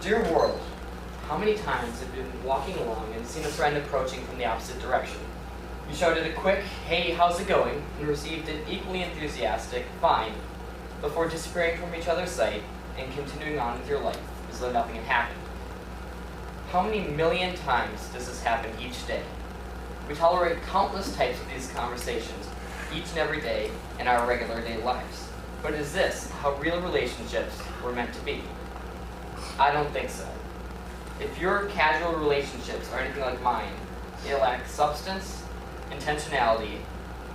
Dear world, how many times have you been walking along and seen a friend approaching from the opposite direction? You shouted a quick, "Hey, how's it going?" and received an equally enthusiastic, "Fine," before disappearing from each other's sight and continuing on with your life as though nothing had happened. How many million times does this happen each day? We tolerate countless types of these conversations each and every day in our regular day lives. But is this how real relationships were meant to be? I don't think so. If your casual relationships are anything like mine, they lack substance, intentionality,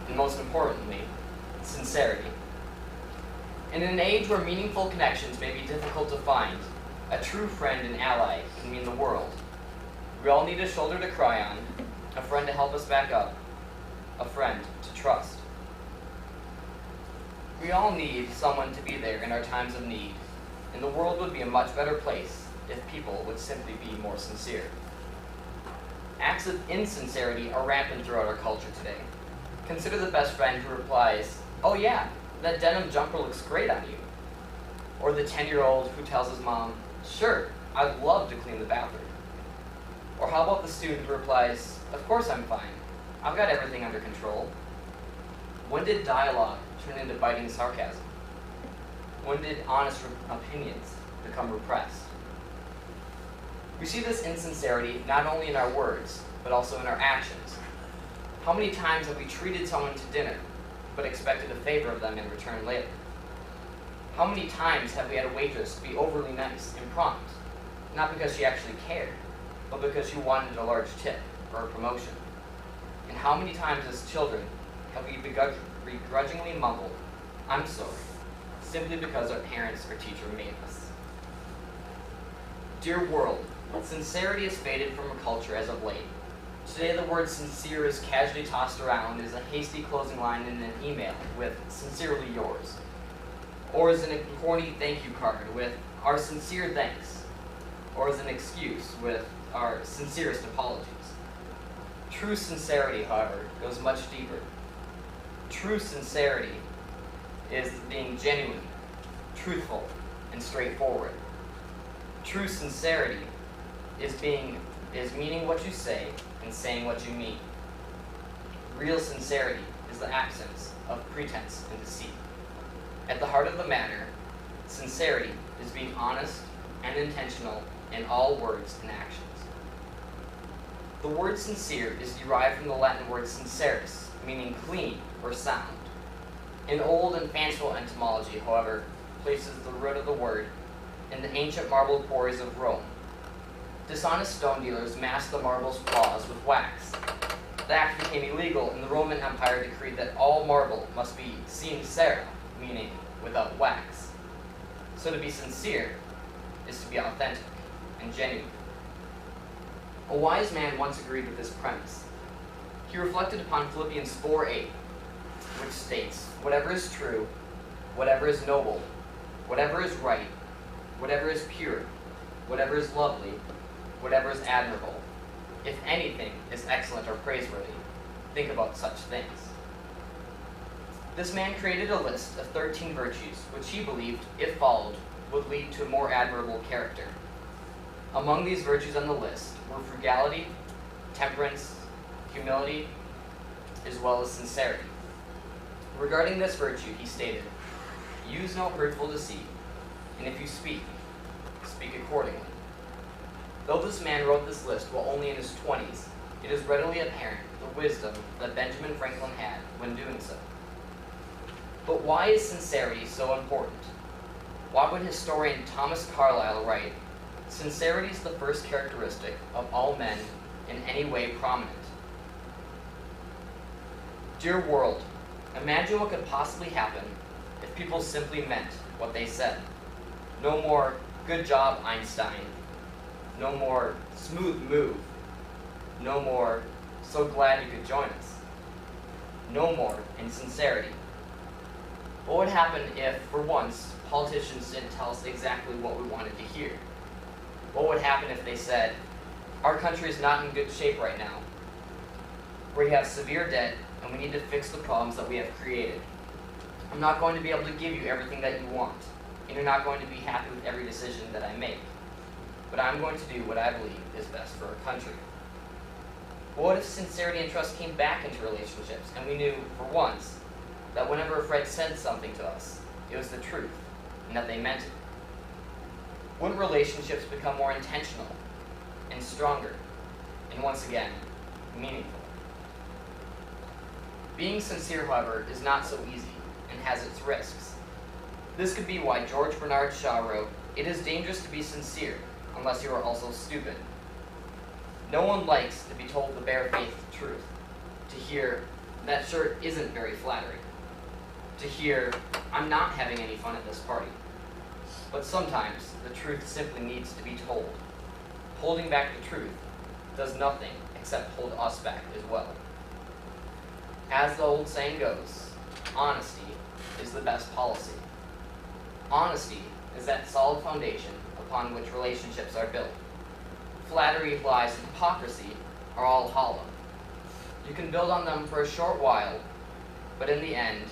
and most importantly, sincerity. In an age where meaningful connections may be difficult to find, a true friend and ally can mean the world. We all need a shoulder to cry on, a friend to help us back up, a friend to trust. We all need someone to be there in our times of need, and the world would be a much better place if people would simply be more sincere. Acts of insincerity are rampant throughout our culture today. Consider the best friend who replies, "Oh yeah, that denim jumper looks great on you." Or the 10-year-old who tells his mom, "Sure, I'd love to clean the bathroom." Or how about the student who replies, "Of course I'm fine. I've got everything under control." When did dialogue turn into biting sarcasm? When did honest opinions become repressed? We see this insincerity not only in our words, but also in our actions. How many times have we treated someone to dinner, but expected a favor of them in return later? How many times have we had a waitress be overly nice and prompt, not because she actually cared, but because she wanted a large tip or a promotion? And how many times as children have we begrudgingly mumbled, "I'm sorry," simply because our parents or teacher made us? Dear world, sincerity has faded from a culture as of late. Today the word sincere is casually tossed around as a hasty closing line in an email with "sincerely yours," or as a corny thank you card with "our sincere thanks," or as an excuse with "our sincerest apologies." True sincerity, however, goes much deeper. True sincerity is being genuine, truthful, and straightforward. True sincerity is meaning what you say and saying what you mean. Real sincerity is the absence of pretense and deceit. At the heart of the matter, sincerity is being honest and intentional in all words and actions. The word sincere is derived from the Latin word sincerus, meaning clean or sound. An old and fanciful etymology, however, places the root of the word in the ancient marble quarries of Rome. Dishonest stone dealers masked the marble's flaws with wax. The act became illegal, and the Roman Empire decreed that all marble must be sincera, meaning without wax. So to be sincere is to be authentic and genuine. A wise man once agreed with this premise. He reflected upon Philippians 4:8, which states, "Whatever is true, whatever is noble, whatever is right, whatever is pure, whatever is lovely, whatever is admirable, if anything is excellent or praiseworthy, think about such things." This man created a list of 13 virtues which he believed, if followed, would lead to a more admirable character. Among these virtues on the list were frugality, temperance, humility, as well as sincerity. Regarding this virtue, he stated, "Use no hurtful deceit, and if you speak, speak accordingly." Though this man wrote this list while only in his 20s, it is readily apparent the wisdom that Benjamin Franklin had when doing so. But why is sincerity so important? Why would historian Thomas Carlyle write, "Sincerity is the first characteristic of all men in any way prominent"? Dear world, imagine what could possibly happen if people simply meant what they said. No more "good job, Einstein." No more "smooth move." No more "so glad you could join us." No more insincerity. What would happen if, for once, politicians didn't tell us exactly what we wanted to hear? What would happen if they said, "Our country is not in good shape right now. We have severe debt, and we need to fix the problems that we have created. I'm not going to be able to give you everything that you want, and you're not going to be happy with every decision that I make. but I'm going to do what I believe is best for our country. But what if sincerity and trust came back into relationships, and we knew, for once, that whenever a friend said something to us, it was the truth, and that they meant it? Wouldn't relationships become more intentional, and stronger, and once again, meaningful? Being sincere, however, is not so easy, and has its risks. This could be why George Bernard Shaw wrote, "It is dangerous to be sincere, unless you are also stupid." No one likes to be told the bare-faced truth, to hear, "That shirt isn't very flattering," to hear, "I'm not having any fun at this party." But sometimes the truth simply needs to be told. Holding back the truth does nothing except hold us back as well. As the old saying goes, honesty is the best policy. Honesty is that solid foundation upon which relationships are built. Flattery, lies, and hypocrisy are all hollow. You can build on them for a short while, but in the end,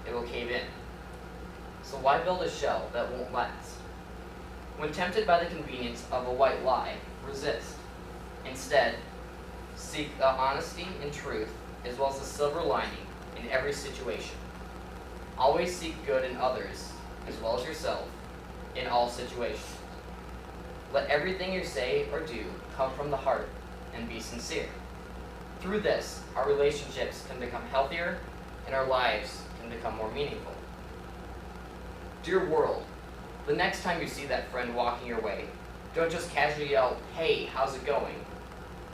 it will cave in. So why build a shell that won't last? When tempted by the convenience of a white lie, resist. Instead, seek the honesty and truth, as well as the silver lining in every situation. Always seek good in others, as well as yourself, in all situations. Let everything you say or do come from the heart and be sincere. Through this, our relationships can become healthier and our lives can become more meaningful. Dear world, the next time you see that friend walking your way, don't just casually yell, "Hey, how's it going?"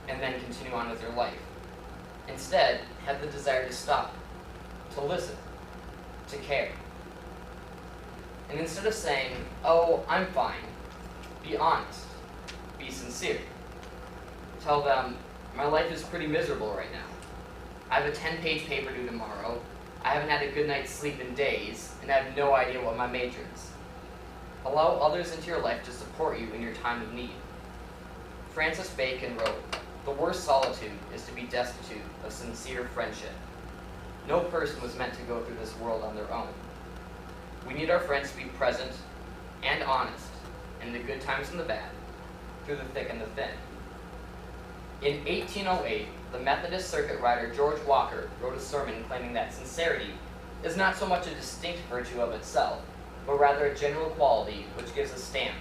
and then continue on with your life. Instead, have the desire to stop, to listen, to care. And instead of saying, "Oh, I'm fine," be honest, be sincere. Tell them, "My life is pretty miserable right now. I have a 10-page paper due tomorrow, I haven't had a good night's sleep in days, and I have no idea what my major is." Allow others into your life to support you in your time of need. Francis Bacon wrote, "The worst solitude is to be destitute of sincere friendship." No person was meant to go through this world on their own. We need our friends to be present and honest in the good times and the bad, through the thick and the thin. In 1808, the Methodist circuit rider George Walker wrote a sermon claiming that sincerity is not so much a distinct virtue of itself, but rather a general quality which gives a stamp,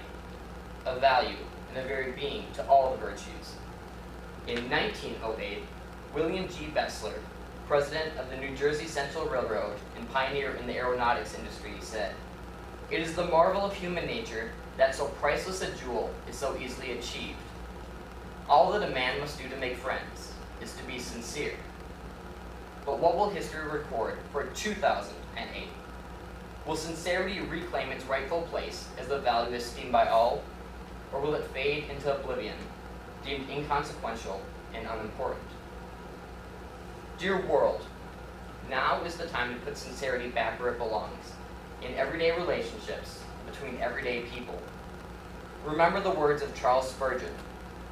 a value, and a very being to all the virtues. In 1908, William G. Bessler, president of the New Jersey Central Railroad and pioneer in the aeronautics industry, said, "It is the marvel of human nature that so priceless a jewel is so easily achieved. All that a man must do to make friends is to be sincere." But what will history record for 2008? Will sincerity reclaim its rightful place as the value esteemed by all, or will it fade into oblivion, deemed inconsequential and unimportant? Dear world, now is the time to put sincerity back where it belongs, in everyday relationships between everyday people. Remember the words of Charles Spurgeon,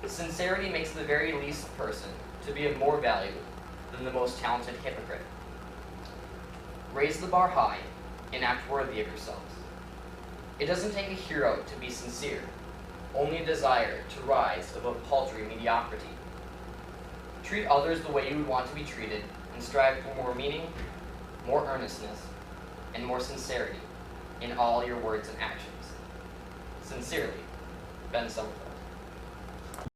"Sincerity makes the very least person to be of more value than the most talented hypocrite." Raise the bar high and act worthy of yourselves. It doesn't take a hero to be sincere, only a desire to rise above paltry mediocrity. Treat others the way you would want to be treated, and strive for more meaning, more earnestness, and more sincerity in all your words and actions. Sincerely, Ben Summerfeld.